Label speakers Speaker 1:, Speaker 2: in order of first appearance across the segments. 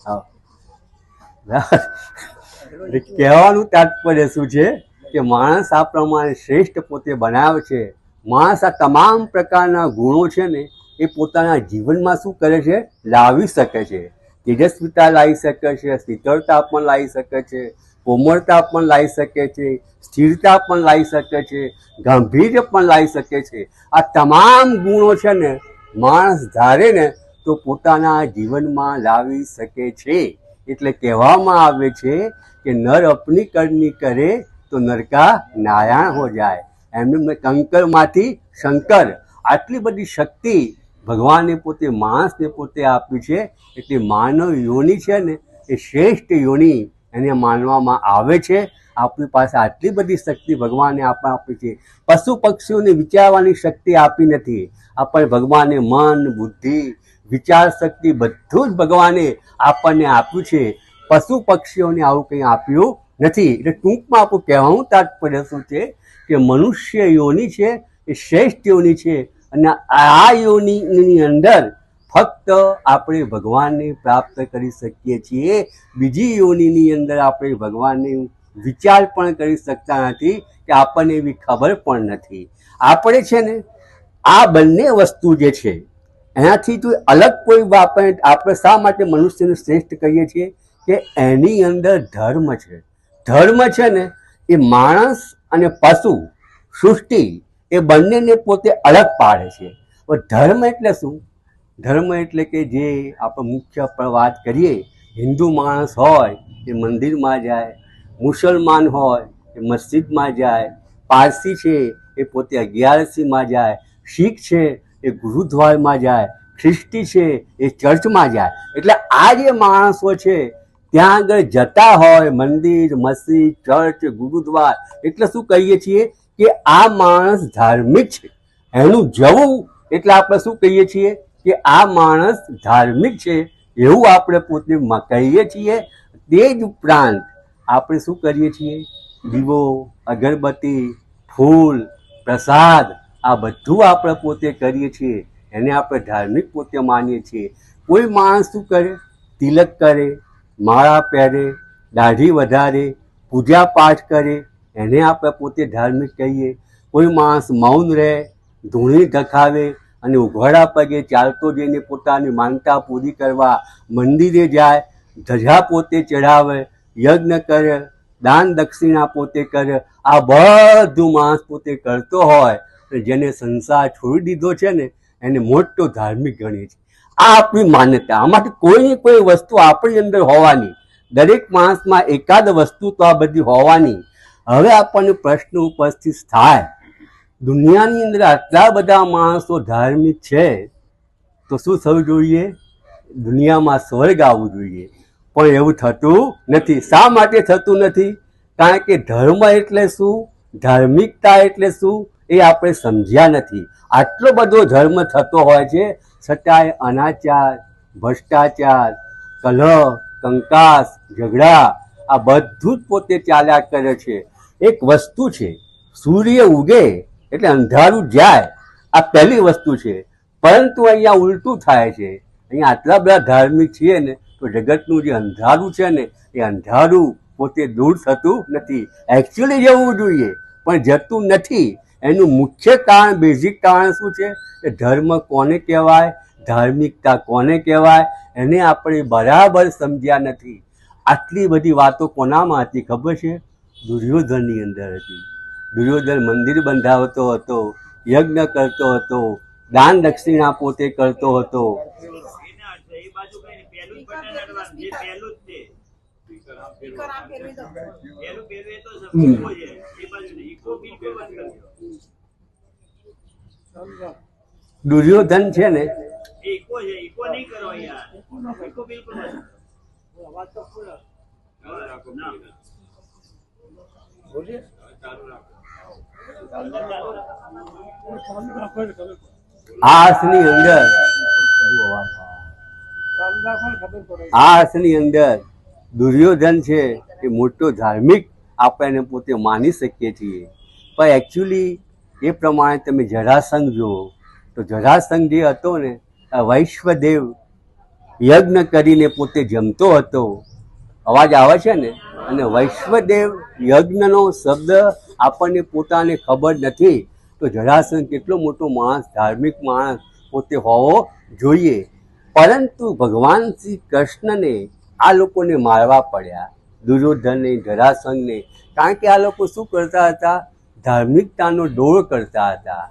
Speaker 1: હા, કહેવાનું તાત્પર્ય શું છે કે માણસ આ પ્રમાણે શ્રેષ્ઠ પોતે બનાવે છે. માણસ આ તમામ પ્રકારના ગુણો છે ને એ પોતાના જીવનમાં શું કરે છે, લાવી શકે છે. તેજસ્વીતા લાવી શકે છે, શીતળતા પણ લાવી શકે છે, કોમળતા પણ લાવી શકે છે, સ્થિરતા પણ લાવી શકે છે, ગાંભીર્ય પણ લાવી શકે છે. આ તમામ ગુણો છે ને માણસ ધારે ને તો પોતાના જીવનમાં લાવી શકે છે. એટલે કહેવામાં આવે છે કે નર અપની કરની કરે તો નરકા નારાયણ હો જાય. એમને કંકરમાંથી શંકર, આટલી બધી શક્તિ ભગવાને પોતે માણસને પોતે આપી છે. એટલે માનવ યોનિ છે ને એ શ્રેષ્ઠ યોનિ એને માનવામાં આવે છે. આપણી પાસે આટલી બધી શક્તિ ભગવાને આપી છે. પશુ પક્ષીઓને વિચારવાની શક્તિ આપી નથી. આપણે ભગવાને મન, બુદ્ધિ, વિચાર શક્તિ બધું જ ભગવાને આપણને આપ્યું છે. પશુ પક્ષીઓને આવું કંઈ આપ્યું નથી. એટલે ટૂંકમાં આપણું કહેવાનું તાત્પર્ય શું છે કે મનુષ્ય યોનિ છે એ શ્રેષ્ઠ યોનિ છે. અને આ યોનિની અંદર ફક્ત આપણે ભગવાનને પ્રાપ્ત કરી શકીએ છીએ. બીજી યોનિની અંદર આપણે ભગવાનને વિચાર પણ કરી શકતા નથી કે આપણને એવી ખબર પણ નથી. આપણે છે ને આ બંને વસ્તુ જે છે એનાથી તો અલગ કોઈ આપણે શા માટે મનુષ્યને શ્રેષ્ઠ કહીએ છીએ કે એની અંદર ધર્મ છે. ધર્મ છે ને એ માણસ અને પશુ સૃષ્ટિ એ બંનેને પોતે અલગ પાડે છે. ધર્મ એટલે શું? ધર્મ એટલે કે જે આપણે મુખ્ય વાત કરીએ, હિન્દુ માણસ હોય એ મંદિરમાં જાય, મુસલમાન હોય એ મસ્જિદમાં જાય, પારસી છે એ પોતે અગિયારસીમાં જાય, શીખ છે એ ગુરુદ્વારમાં જાય, ખ્રિસ્તી છે એ ચર્ચમાં જાય. એટલે આ જે માણસો છે ત્યાં આગળ જતા હોય, મંદિર, મસ્જિદ, ચર્ચ, ગુરુદ્વાર, એટલે શું કહીએ છીએ કે આ માણસ ધાર્મિક છે. એનું જવું એટલે આપણે શું કહીએ છીએ કે આ માણસ ધાર્મિક છે, એવું આપણે પોતે કહીએ છીએ. તે જ ઉપરાંત આપણે શું કરીએ છીએ, દીવો, અગરબત્તી, ફૂલ, પ્રસાદ, આ બધું આપણે પોતે કરીએ છીએ. એને આપણે ધાર્મિક પોતે માનીએ છીએ. કોઈ માણસ શું કરે, તિલક કરે, માળા પહેરે, દાઢી વધારે, પૂજા પાઠ કરે, એને આપણે પોતે ધાર્મિક કહીએ. કોઈ માણસ મૌન રહે, ધૂણી ધખાવે અને ઉઘાડા પગે ચાલતો જઈને પોતાની માનતા પૂરી કરવા મંદિરે જાય, ધજા પોતે ચઢાવે, યજ્ઞ કરે, દાન દક્ષિણા પોતે કરે, આ બધું માણસ પોતે કરતો હોય, જેને સંસાર છોડી દીધો છે ને એને મોટો ધાર્મિક ગણીએ છીએ. આ આપણી માન્યતા. આમાંથી કોઈની કોઈ વસ્તુ આપણી અંદર હોવાની, દરેક માણસમાં એકાદ વસ્તુ તો આ બધી હોવાની. હવે આપણને પ્રશ્ન ઉપસ્થિત થાય, દુનિયાની અંદર આટલા બધા માણસો ધાર્મિક છે તો શું થવું જોઈએ? દુનિયામાં સ્વર્ગ આવવું જોઈએ. પણ એવું થતું નથી. શા માટે થતું નથી? કારણ કે ધર્મ એટલે શું, ધાર્મિકતા એટલે શું એ આપણે સમજ્યા નથી. આટલો બધો ધર્મ થતો હોય છે છતાંય અનાચાર, ભ્રષ્ટાચાર, કલહ, કંકાસ, ઝઘડા, આ બધું જ પોતે ચાલ્યા કરે છે. એક વસ્તુ છે, સૂર્ય ઉગે એટલે અંધારું જાય, આ પહેલી વસ્તુ છે. પરંતુ અહીંયા ઉલટું થાય છે. અહીંયા આટલા બધા ધાર્મિક છીએ ને તો જગતનું જે અંધારું છે ને એ અંધારું પોતે દૂર થતું નથી. એકચ્યુઅલી જવું જોઈએ પણ જતું નથી. એનું મુખ્ય કારણ, બેઝિક કારણ શું છે કે ધર્મ કોને કહેવાય, ધાર્મિકતા કોને કહેવાય, એને આપણે બરાબર સમજ્યા નથી. આટલી બધી વાતો કોનામાં હતી ખબર છે? દુર્યોધનની અંદર હતી. દુર્યોધન મંદિર બંધાવતો હતો, યજ્ઞ કરતો હતો, દાન દક્ષિણા પોતે કરતો હતો. દુર્યોધન છે ને આસની અંદર દુર્યોધન છે એ મોટો ધાર્મિક આપણે પોતે માની શકીએ છીએ. પણ એકચ્યુઅલી એ પ્રમાણે તમે જરાસંઘ જુઓ તો જરાસંઘ જે હતો ને, વૈશ્વદેવ યજ્ઞ કરીને પોતે જમતો હતો. અવાજ આવે છે ને? અને વૈશ્વદેવ યજ્ઞનો શબ્દ આપણને પોતાને ખબર નથી, તો જરાસંઘ કેટલો મોટો માણસ, ધાર્મિક માણસ પોતે હોવો જોઈએ. પરંતુ ભગવાન શ્રી કૃષ્ણને આ લોકોને મારવા પડ્યા, દુર્યોધનને, જરાસંઘને. કારણ કે આ લોકો શું કરતા હતા? ધાર્મિકતાનો ડોળ કરતા હતા.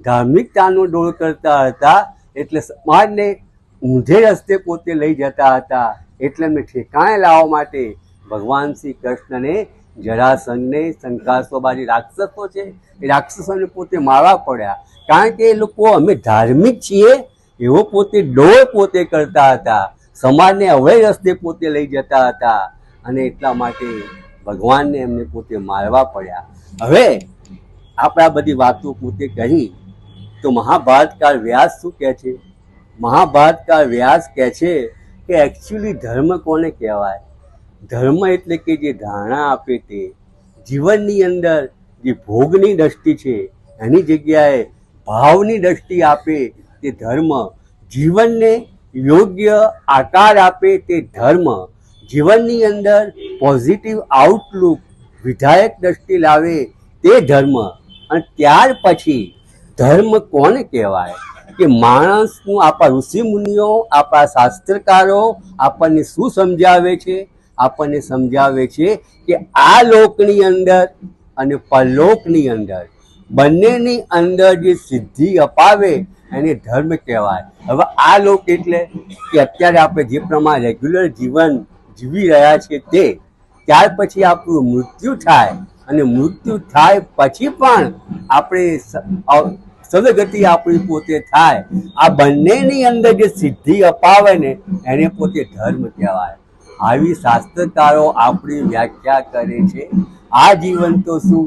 Speaker 1: ધાર્મિકતાનો ડોળ કરતા હતા એટલે સમાજને ઊંધે રસ્તે પોતે લઈ જતા હતા. એટલે મેં ઠેકાણે લાવવા માટે ભગવાન શ્રી કૃષ્ણને જરાસંઘને, શંકાસુરબાજી રાક્ષસો છે એ રાક્ષસોને પોતે મારવા પડ્યા. કારણ કે એ લોકો અમે ધાર્મિક છીએ એવો પોતે ડોળ પોતે કરતા હતા, સમાજને અવળે રસ્તે પોતે લઈ જતા હતા, અને એટલા માટે ભગવાનને એમને પોતે મારવા પડ્યા. હવે આપણે આ બધી વાતો પોતે કરી તો મહાભારતકાળ વ્યાસ શું કહે છે? મહાભારતકાળ વ્યાસ કહે છે કે એકચ્યુઅલી ધર્મ કોને કહેવાય? ધર્મ એટલે કે જે ધારણા આપે તે, જીવનની અંદર જે ભોગની દ્રષ્ટિ છે એની જગ્યાએ ભાવની દ્રષ્ટિ આપે તે ધર્મ, જીવનને યોગ્ય આકાર આપે તે ધર્મ, જીવનની અંદર પોઝિટિવ આઉટલુક, વિધાયક દ્રષ્ટિ લાવે તે ધર્મ. અને ત્યાર પછી ધર્મ કોને કહેવાય? કે માણસનું આપણા ઋષિમુનિઓ, આપણા શાસ્ત્રકારો આપણને શું સમજાવે છે? આપણને સમજાવે છે કે આ લોકની અંદર અને પરલોકની અંદર બંનેની અંદર જે સિદ્ધિ અપાવે એને ધર્મ કહેવાય. હવે આ લોક એટલે કે અત્યારે આપણે જે પ્રમાણે રેગ્યુલર જીવન જીવી રહ્યા છીએ તે, ત્યાર પછી આપણું મૃત્યુ થાય, અને મૃત્યુ થાય પછી પણ આપણે સદગતિ આપણી પોતે થાય. આ બંનેની અંદર જે સિદ્ધિ અપાવે ને એને પોતે ધર્મ કહેવાય. આવી શાસ્ત્રકારો આપણી વ્યાખ્યા કરે છે. આ જીવન તો શું,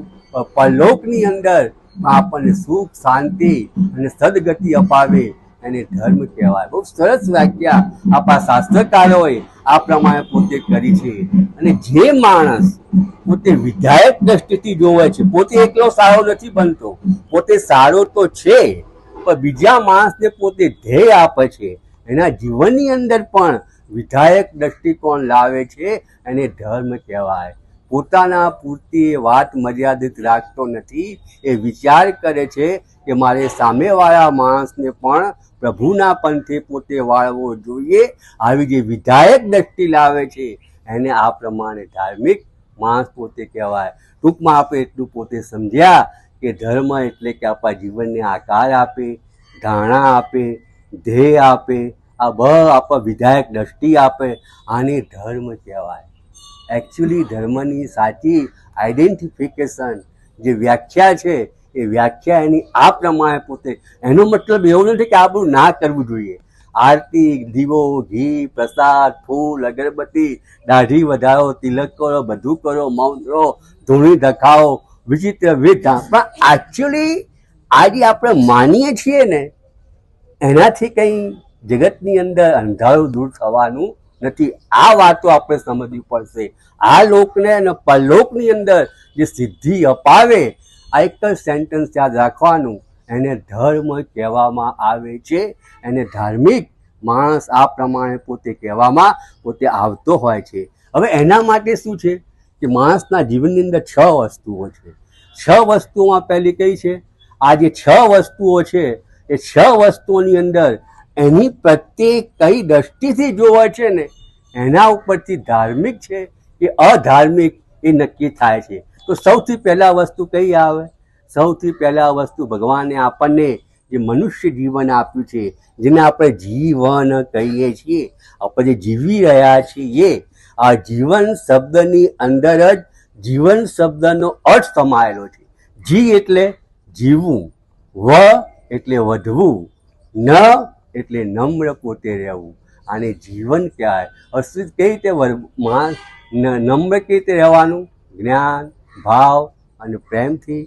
Speaker 1: પરલોકની અંદર આપણને સુખ, શાંતિ અને સદગતિ અપાવે એને ધર્મ કહેવાય. બહુ સરસ વ્યાખ્યા આપણા શાસ્ત્રકારોએ આ પ્રમાણે પોતે કરી છે. અને જે માણસ પોતે વિધાયક દ્રષ્ટિથી જોવે છે, પોતે એકલો સારો નથી બનતો, પોતે સારો તો છે પણ બીજા માણસને પોતે ધ્યેય આપે છે, એના જીવનની અંદર પણ વિધાયક દ્રષ્ટિકોણ લાવે છે, એને ધર્મ કહેવાય. પોતાના પૂરતી એ વાત મર્યાદિત રાખતો નથી, એ વિચાર કરે છે કે મારે સામેવાળા માણસને પણ પ્રભુના પંથે પોતે વાળવો જોઈએ. આવી જે વિધાયક દ્રષ્ટિ લાવે છે એને આ પ્રમાણે ધાર્મિક માણસ પોતે કહેવાય. ટૂંકમાં આપણે એટલું પોતે સમજ્યા કે ધર્મ એટલે કે આપણા જીવનને આકાર આપે, ધારણા આપે, ધ્યેય આપે, આ આપણા વિધાયક દ્રષ્ટિ આપે, આને ધર્મ કહેવાય. એકચ્યુઅલી ધર્મની સાચી આઈડેન્ટિફિકેશન જે વ્યાખ્યા છે એ વ્યાખ્યા એની આ પ્રમાણે પોતે, એનો મતલબ એવો નથી કે આપણું ના કરવું જોઈએ. આરતી, દીવો, ઘી, પ્રસાદ, ફૂલ, અગરબત્તી, દાઢી વધારો, તિલક કરો, બધું કરો, મૌન રહો, ધૂણી ધખાવો, વિચિત્ર વિધા, પણ એકચ્યુઅલી આ જે આપણે માનીએ છીએ ને એનાથી કંઈ જગતની અંદર અંધારું દૂર થવાનું નથી. આ વાતો આપણે સમજવી પડશે. આ લોકને અને પરલોકની અંદર જે સિદ્ધિ અપાવે, આ એક જ સેન્ટેન્સ યાદ રાખવાનું, એને ધર્મ કહેવામાં આવે છે. એને ધાર્મિક માણસ આ પ્રમાણે પોતે કહેવામાં પોતે આવતો હોય છે. હવે એના માટે શું છે કે માણસના જીવનની અંદર 6 વસ્તુઓ છે. 6 વસ્તુઓમાં પહેલી કઈ છે? આ જે 6 વસ્તુઓ છે એ 6 વસ્તુઓની અંદર એની પ્રત્યે કઈ દ્રષ્ટિથી જોવે છે ને એના ઉપરથી ધાર્મિક છે કે અધાર્મિક એ નક્કી થાય છે. તો સૌથી પહેલા વસ્તુ કઈ આવે? સૌથી પહેલા વસ્તુ ભગવાને આપણને જે મનુષ્ય જીવન આપ્યું છે, જેને આપણે જીવન કહીએ છીએ, આપણે જે જીવી રહ્યા છીએ, આ જીવન શબ્દની અંદર જ જીવન શબ્દનો અર્થ સમાયેલો છે. જી એટલે જીવવું, વ એટલે વધવું, ન એટલે નમ્ર પોતે રહેવું, આને જીવન કહેવાય. અસ્તિત્વ કઈ રીતે માણસ નમ્ર કઈ રીતે રહેવાનું? જ્ઞાન, ભાવ અને પ્રેમથી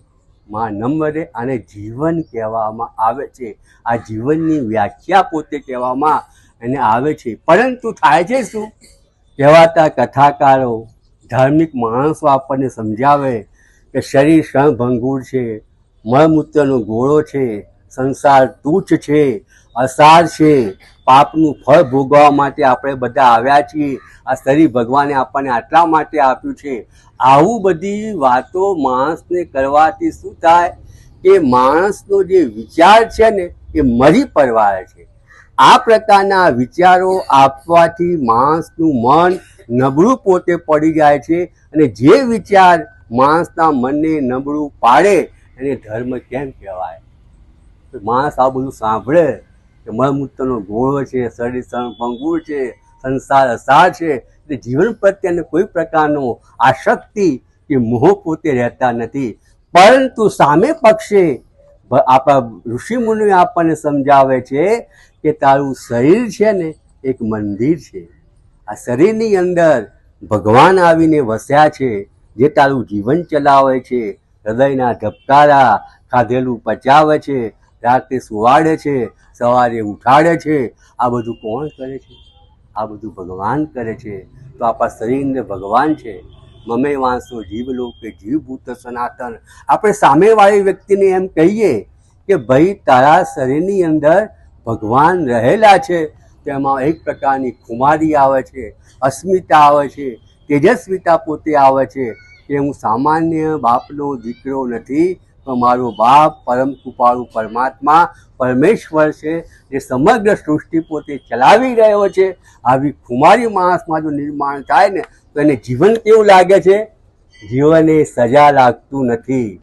Speaker 1: નમ્ર રહે, આને જીવન કહેવામાં આવે છે. આ જીવનની વ્યાખ્યા પોતે કહેવામાં એને આવે છે. પરંતુ થાય છે શું? કહેવાતા કથાકારો, ધાર્મિક માણસો આપણને સમજાવે કે શરીર ક્ષણભંગુર છે, મળમૂત્રનો ગોળો છે, સંસાર તુચ્છ છે, અસાર છે, પાપનું ફળ ભોગવવા માટે આપણે બધા આવ્યા છીએ. આ શરીર ભગવાને આપણને આટલા માટે આપ્યું છે. આવું બધી વાતો માણસને કરવાથી શું થાય કે માણસનો જે વિચાર છે ને એ મરી પરવારે છે. આ પ્રકારના વિચારો આપવાથી માણસનું મન નબળું પોતે પડી જાય છે, અને જે વિચાર માણસના મનને નબળું પાડે એને ધર્મ કેમ કહેવાય? માણસ આ બધું સાંભળે કે મળમૂત્રનો ગોળો છે, શરીર ભંગુર છે, સંસાર અસાર છે, એટલે જીવન પ્રત્યે કોઈ પ્રકારનો આસક્તિ કે મોહ પોતે રહેતા નથી. પરંતુ સામે પક્ષે આપણા ઋષિમુનિઓ આપણને સમજાવે છે કે તારું શરીર છે ને એક મંદિર છે. આ શરીરની અંદર ભગવાન આવીને વસ્યા છે, જે તારું જીવન ચલાવે છે, હૃદયના ધબકારા, ખાધેલું પચાવે છે, રાત્રે સુવાડે છે, સવારે ઉઠાડે છે. આ બધું કોણ કરે છે? આ બધું ભગવાન કરે છે. તો આપણા શરીરને ભગવાન છે. મમે વાંસો જીવ લોકે જીવભૂત સનાતન. આપણે સામેવાળી વ્યક્તિને એમ કહીએ કે ભાઈ તારા શરીરની અંદર ભગવાન રહેલા છે, તેમાં એક પ્રકારની ખુમારી આવે છે, અસ્મિતા આવે છે, તેજસ્વિતા પોતે આવે છે કે હું સામાન્ય બાપનો દીકરો નથી, તો મારો બાપ પરમ કૃપાળુ પરમાત્મા પરમેશ્વર છે, જે સમગ્ર સૃષ્ટિ પોતે ચલાવી રહ્યો છે. આવી ખુમારી માણસમાં જો નિર્માણ થાય ને તો એને જીવન કેવું લાગે છે? જીવન એ સજા લાગતું નથી.